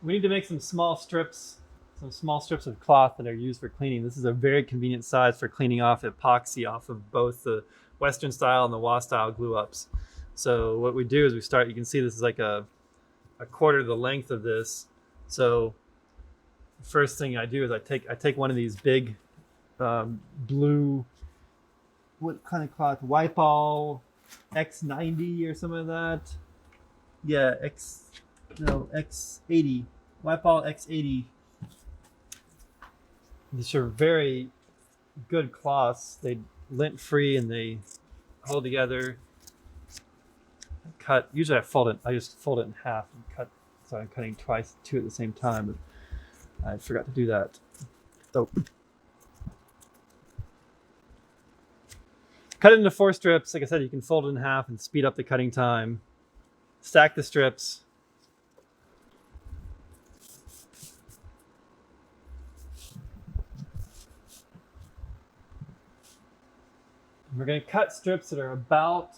we need to make some small strips of cloth that are used for cleaning. This is a very convenient size for cleaning off epoxy off of both the Western style and the WA style glue ups. So what we do is we start, you can see this is like a quarter the length of this. So the first thing I do is I take one of these big blue, what kind of cloth? Wypall X90 or something like that. Yeah, X80. Wypall X80. These are very good cloths. They lint free and they hold together. Cut. Usually I just fold it in half and cut. So I'm cutting two at the same time, but I forgot to do that. So cut it into 4 strips. Like I said, you can fold it in half and speed up the cutting time. Stack the strips. We're going to cut strips that are about,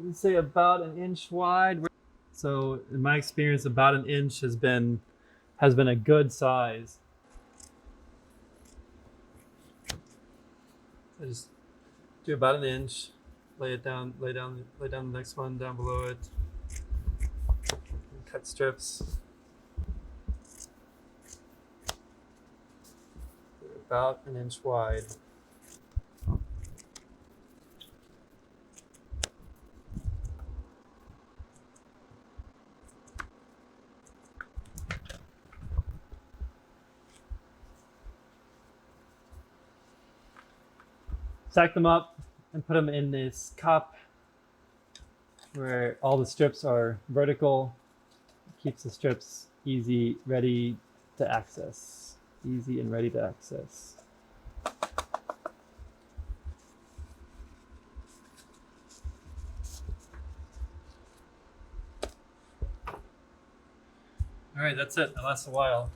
let's say about 1 inch wide. So in my experience, about 1 inch has been a good size. I just do about 1 inch, lay down the next one down below it, and cut strips. About 1 inch wide. Stack them up and put them in this cup where all the strips are vertical. Keeps the strips easy, ready to access. Easy and ready to access. All right, that's it. That lasts a while.